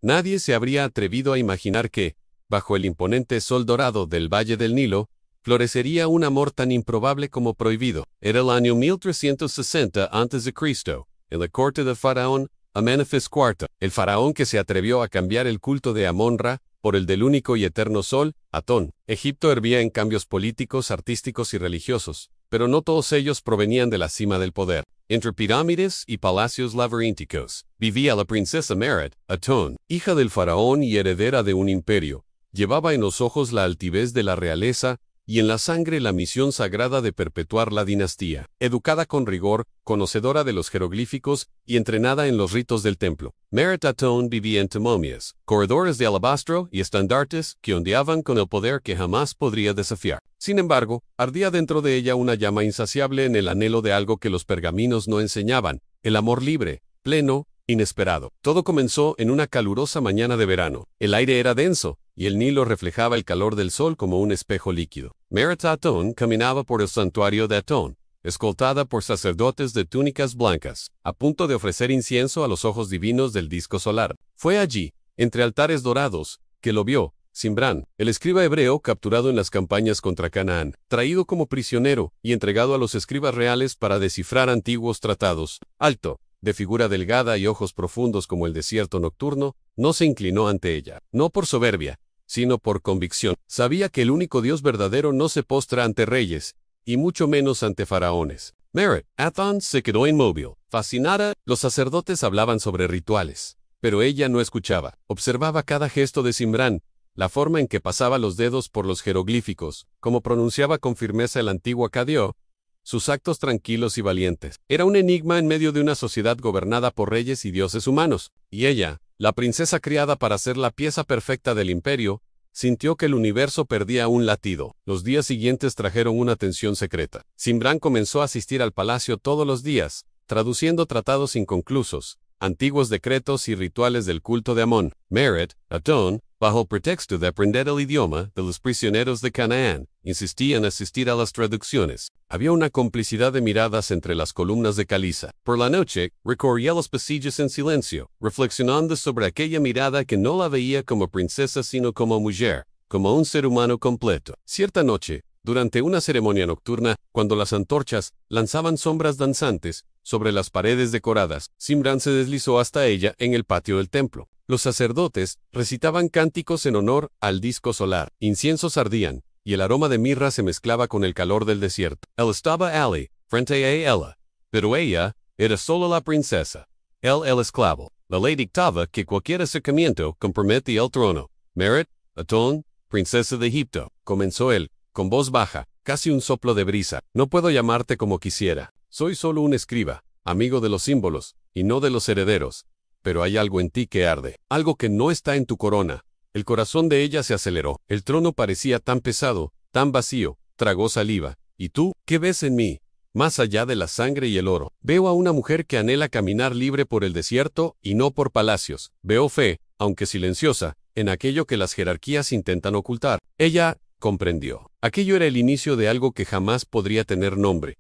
Nadie se habría atrevido a imaginar que, bajo el imponente sol dorado del Valle del Nilo, florecería un amor tan improbable como prohibido. Era el año 1360 a.C., en la corte del faraón Amenefis IV, el faraón que se atrevió a cambiar el culto de Amon-Ra por el del único y eterno sol, Atón. Egipto hervía en cambios políticos, artísticos y religiosos, pero no todos ellos provenían de la cima del poder. Entre pirámides y palacios laberínticos, vivía la princesa Meret, Atón, hija del faraón y heredera de un imperio. Llevaba en los ojos la altivez de la realeza y en la sangre la misión sagrada de perpetuar la dinastía. Educada con rigor, conocedora de los jeroglíficos y entrenada en los ritos del templo, Meret Atón vivía entre momias, corredores de alabastro y estandartes que ondeaban con el poder que jamás podría desafiar. Sin embargo, ardía dentro de ella una llama insaciable en el anhelo de algo que los pergaminos no enseñaban, el amor libre, pleno, inesperado. Todo comenzó en una calurosa mañana de verano. El aire era denso, y el Nilo reflejaba el calor del sol como un espejo líquido. Meret Atón caminaba por el santuario de Atón, escoltada por sacerdotes de túnicas blancas, a punto de ofrecer incienso a los ojos divinos del disco solar. Fue allí, entre altares dorados, que lo vio Simbrán, el escriba hebreo capturado en las campañas contra Canaán, traído como prisionero y entregado a los escribas reales para descifrar antiguos tratados. Alto, de figura delgada y ojos profundos como el desierto nocturno, no se inclinó ante ella, no por soberbia, sino por convicción. Sabía que el único Dios verdadero no se postra ante reyes, y mucho menos ante faraones. Meret Atón se quedó inmóvil. Fascinada, los sacerdotes hablaban sobre rituales, pero ella no escuchaba. Observaba cada gesto de Simbrán, la forma en que pasaba los dedos por los jeroglíficos, como pronunciaba con firmeza el antiguo Acadió, sus actos tranquilos y valientes. Era un enigma en medio de una sociedad gobernada por reyes y dioses humanos, y ella, la princesa criada para ser la pieza perfecta del imperio, sintió que el universo perdía un latido. Los días siguientes trajeron una tensión secreta. Simbrán comenzó a asistir al palacio todos los días, traduciendo tratados inconclusos, antiguos decretos y rituales del culto de Amón. Meret Atón, bajo el pretexto de aprender el idioma de los prisioneros de Canaán, insistía en asistir a las traducciones. Había una complicidad de miradas entre las columnas de caliza. Por la noche, recorría los pasillos en silencio, reflexionando sobre aquella mirada que no la veía como princesa sino como mujer, como un ser humano completo. Cierta noche, durante una ceremonia nocturna, cuando las antorchas lanzaban sombras danzantes sobre las paredes decoradas, Simbrán se deslizó hasta ella en el patio del templo. Los sacerdotes recitaban cánticos en honor al disco solar. Inciensos ardían, y el aroma de mirra se mezclaba con el calor del desierto. Él estaba allí, frente a ella, pero ella era solo la princesa. Él el esclavo. La ley dictaba que cualquier acercamiento comprometía el trono. Meret Atón, princesa de Egipto, comenzó él, con voz baja, casi un soplo de brisa. No puedo llamarte como quisiera. Soy solo un escriba, amigo de los símbolos, y no de los herederos. Pero hay algo en ti que arde, algo que no está en tu corona. El corazón de ella se aceleró. El trono parecía tan pesado, tan vacío. Tragó saliva. ¿Y tú, qué ves en mí? Más allá de la sangre y el oro. Veo a una mujer que anhela caminar libre por el desierto y no por palacios. Veo fe, aunque silenciosa, en aquello que las jerarquías intentan ocultar. Ella comprendió. Aquello era el inicio de algo que jamás podría tener nombre.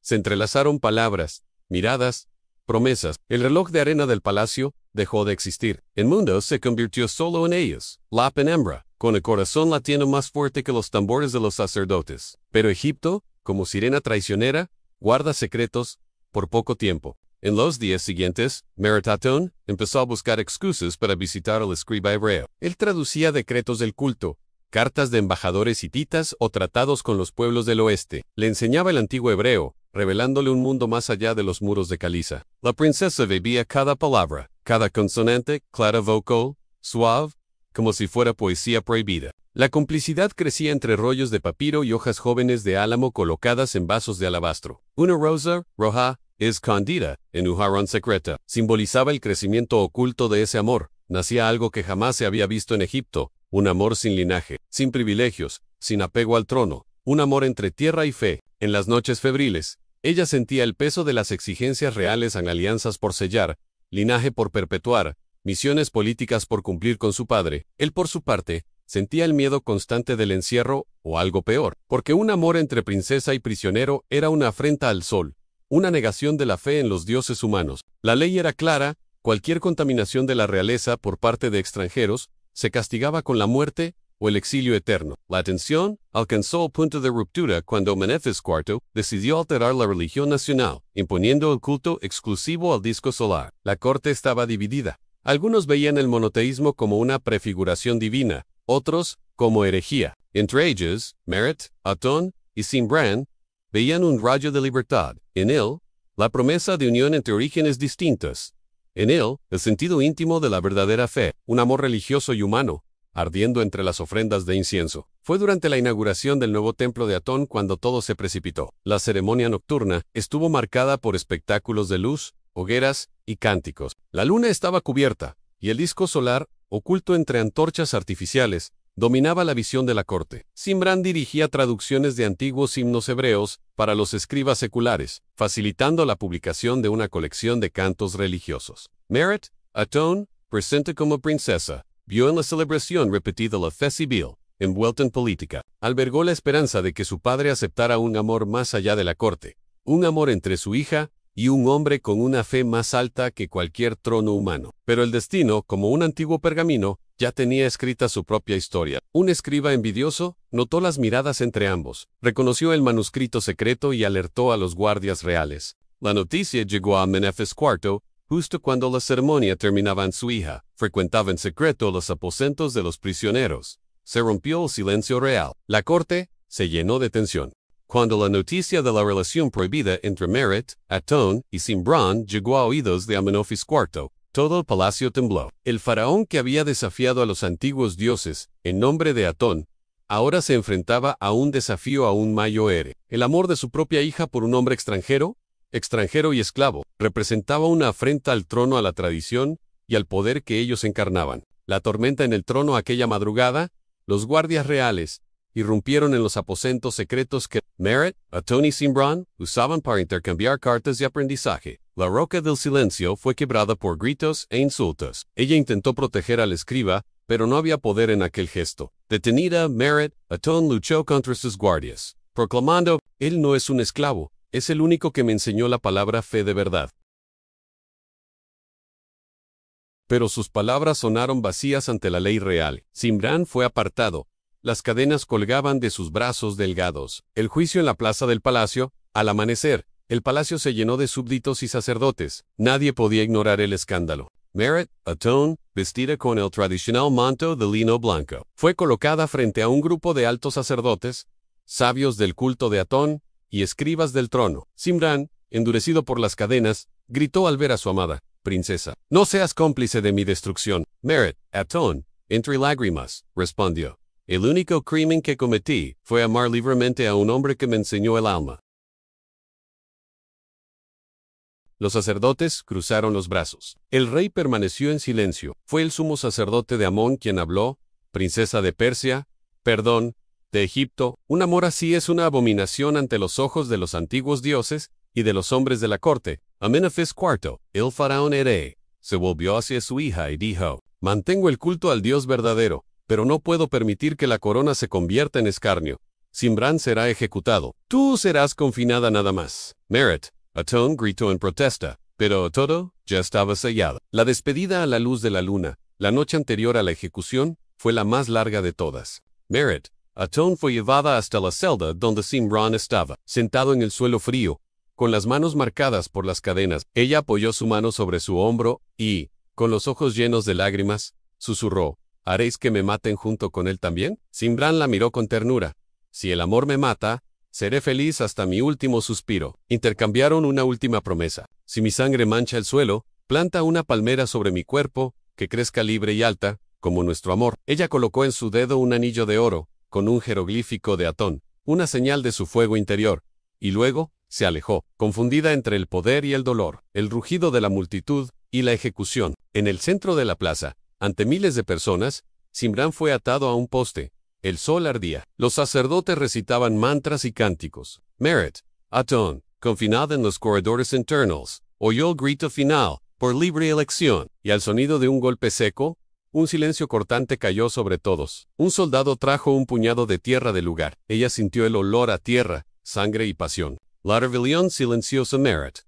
Se entrelazaron palabras, miradas, promesas. El reloj de arena del palacio dejó de existir. El mundo se convirtió solo en ellos, la penumbra, con el corazón latiendo más fuerte que los tambores de los sacerdotes. Pero Egipto, como sirena traicionera, guarda secretos por poco tiempo. En los días siguientes, Meret Atón empezó a buscar excusas para visitar al escriba hebreo. Él traducía decretos del culto, cartas de embajadores hititas o tratados con los pueblos del oeste. Le enseñaba el antiguo hebreo, revelándole un mundo más allá de los muros de caliza. La princesa bebía cada palabra, cada consonante, clara vocal, suave, como si fuera poesía prohibida. La complicidad crecía entre rollos de papiro y hojas jóvenes de álamo colocadas en vasos de alabastro. Una rosa roja, escondida en un jarrón secreta, simbolizaba el crecimiento oculto de ese amor. Nacía algo que jamás se había visto en Egipto, un amor sin linaje, sin privilegios, sin apego al trono, un amor entre tierra y fe. En las noches febriles, ella sentía el peso de las exigencias reales en alianzas por sellar, linaje por perpetuar, misiones políticas por cumplir con su padre. Él, por su parte, sentía el miedo constante del encierro, o algo peor, porque un amor entre princesa y prisionero era una afrenta al sol, una negación de la fe en los dioses humanos. La ley era clara, Cualquier contaminación de la realeza por parte de extranjeros se castigaba con la muerte o el exilio eterno. La tensión alcanzó el punto de ruptura cuando Menefis IV decidió alterar la religión nacional, imponiendo el culto exclusivo al disco solar. La corte estaba dividida. Algunos veían el monoteísmo como una prefiguración divina, otros como herejía. Entre ellos, Merit, Atón y Simbran veían un rayo de libertad. En él, la promesa de unión entre orígenes distintos. En él, el sentido íntimo de la verdadera fe, un amor religioso y humano, ardiendo entre las ofrendas de incienso. Fue durante la inauguración del nuevo templo de Atón cuando todo se precipitó. La ceremonia nocturna estuvo marcada por espectáculos de luz, hogueras y cánticos. La luna estaba cubierta, y el disco solar, oculto entre antorchas artificiales, dominaba la visión de la corte. Simbran dirigía traducciones de antiguos himnos hebreos para los escribas seculares, facilitando la publicación de una colección de cantos religiosos. Merit, Atón, presente como princesa, vio en la celebración repetida la fe civil, envuelta en política. Albergó la esperanza de que su padre aceptara un amor más allá de la corte, un amor entre su hija y un hombre con una fe más alta que cualquier trono humano. Pero el destino, como un antiguo pergamino, ya tenía escrita su propia historia. Un escriba envidioso notó las miradas entre ambos, reconoció el manuscrito secreto y alertó a los guardias reales. La noticia llegó a Menefis IV, justo cuando la ceremonia terminaba en su hija. Frecuentaba en secreto los aposentos de los prisioneros. Se rompió el silencio real. La corte se llenó de tensión. Cuando la noticia de la relación prohibida entre Merit, Atón y Simbran llegó a oídos de Amenofis IV, todo el palacio tembló. El faraón que había desafiado a los antiguos dioses, en nombre de Atón, ahora se enfrentaba a un desafío aún mayor. El amor de su propia hija por un hombre extranjero y esclavo, representaba una afrenta al trono, a la tradición y al poder que ellos encarnaban. La tormenta en el trono aquella madrugada, los guardias reales irrumpieron en los aposentos secretos que Merit, Atón y Simbran usaban para intercambiar cartas de aprendizaje. La roca del silencio fue quebrada por gritos e insultos. Ella intentó proteger al escriba, pero no había poder en aquel gesto. Detenida, Merit, Atón luchó contra sus guardias, proclamando: «Él no es un esclavo, es el único que me enseñó la palabra fe de verdad». Pero sus palabras sonaron vacías ante la ley real. Simbran fue apartado. Las cadenas colgaban de sus brazos delgados. El juicio en la plaza del palacio. Al amanecer, el palacio se llenó de súbditos y sacerdotes. Nadie podía ignorar el escándalo. Merit, Atón, vestida con el tradicional manto de lino blanco, fue colocada frente a un grupo de altos sacerdotes, sabios del culto de Atón y escribas del trono. Simbran, endurecido por las cadenas, gritó al ver a su amada princesa: «No seas cómplice de mi destrucción». Merit, Atón, entre lágrimas, respondió: «El único crimen que cometí fue amar libremente a un hombre que me enseñó el alma». Los sacerdotes cruzaron los brazos. El rey permaneció en silencio. Fue el sumo sacerdote de Amón quien habló: «Princesa de Persia, perdón, de Egipto, un amor así es una abominación ante los ojos de los antiguos dioses y de los hombres de la corte». Amenofis IV, el faraón Ere, se volvió hacia su hija y dijo: «Mantengo el culto al Dios verdadero, pero no puedo permitir que la corona se convierta en escarnio. Simbran será ejecutado. Tú serás confinada nada más». Merit, Atón gritó en protesta, pero todo ya estaba sellado. La despedida a la luz de la luna, la noche anterior a la ejecución, fue la más larga de todas. Merit, Atón fue llevada hasta la celda donde Simbran estaba, sentado en el suelo frío, con las manos marcadas por las cadenas. Ella apoyó su mano sobre su hombro y, con los ojos llenos de lágrimas, susurró: «¿Haréis que me maten junto con él también?». Simbran la miró con ternura. «Si el amor me mata, seré feliz hasta mi último suspiro». Intercambiaron una última promesa: «Si mi sangre mancha el suelo, planta una palmera sobre mi cuerpo, que crezca libre y alta, como nuestro amor». Ella colocó en su dedo un anillo de oro, con un jeroglífico de Atón, una señal de su fuego interior, y luego se alejó, confundida entre el poder y el dolor, el rugido de la multitud y la ejecución. En el centro de la plaza, ante miles de personas, Simbran fue atado a un poste. El sol ardía. Los sacerdotes recitaban mantras y cánticos. Merit, Atón, confinada en los corredores internos, oyó el grito final, por libre elección, y al sonido de un golpe seco, un silencio cortante cayó sobre todos. Un soldado trajo un puñado de tierra del lugar. Ella sintió el olor a tierra, sangre y pasión. La rebelión silenció a Merit.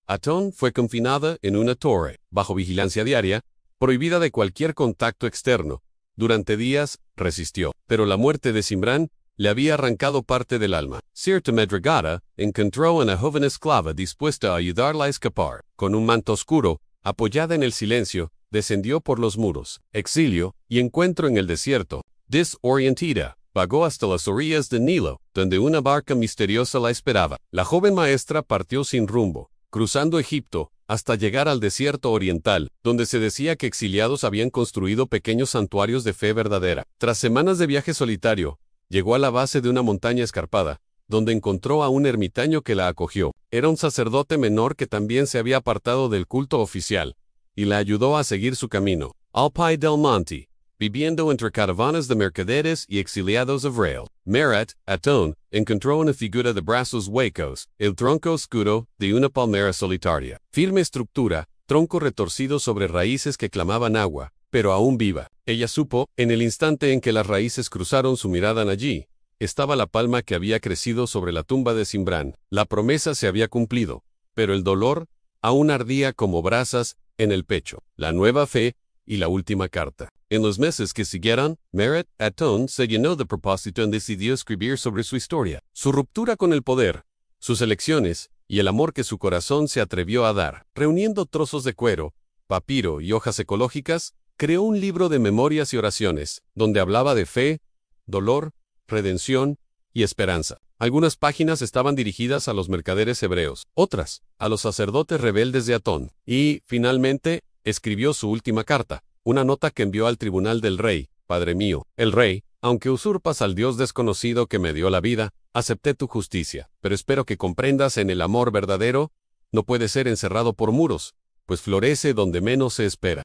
Atón fue confinada en una torre, bajo vigilancia diaria, prohibida de cualquier contacto externo. Durante días, resistió, pero la muerte de Cimbrán le había arrancado parte del alma. Cierta madrugada, encontró a una joven esclava dispuesta a ayudarla a escapar. Con un manto oscuro, apoyada en el silencio, descendió por los muros. Exilio y encuentro en el desierto. Desorientada, vagó hasta las orillas del Nilo, donde una barca misteriosa la esperaba. La joven maestra partió sin rumbo, cruzando Egipto, hasta llegar al desierto oriental, donde se decía que exiliados habían construido pequeños santuarios de fe verdadera. Tras semanas de viaje solitario, llegó a la base de una montaña escarpada, donde encontró a un ermitaño que la acogió. Era un sacerdote menor que también se había apartado del culto oficial, y la ayudó a seguir su camino. Al pie del monte, viviendo entre caravanas de mercaderes y exiliados hebreos. Merit, Atón, encontró una figura de brazos huecos, el tronco oscuro de una palmera solitaria. Firme estructura, tronco retorcido sobre raíces que clamaban agua, pero aún viva. Ella supo, en el instante en que las raíces cruzaron su mirada allí, estaba la palma que había crecido sobre la tumba de Cimbrán. La promesa se había cumplido, pero el dolor aún ardía como brasas en el pecho. La nueva fe y la última carta. En los meses que siguieron, Merit Atón se llenó de propósito y decidió escribir sobre su historia, su ruptura con el poder, sus elecciones y el amor que su corazón se atrevió a dar. Reuniendo trozos de cuero, papiro y hojas ecológicas, creó un libro de memorias y oraciones, donde hablaba de fe, dolor, redención y esperanza. Algunas páginas estaban dirigidas a los mercaderes hebreos, otras a los sacerdotes rebeldes de Atón. Y, finalmente, escribió su última carta, una nota que envió al tribunal del rey. Padre mío, el rey, aunque usurpas al Dios desconocido que me dio la vida, acepté tu justicia, pero espero que comprendas en el amor verdadero, no puede ser encerrado por muros, pues florece donde menos se espera.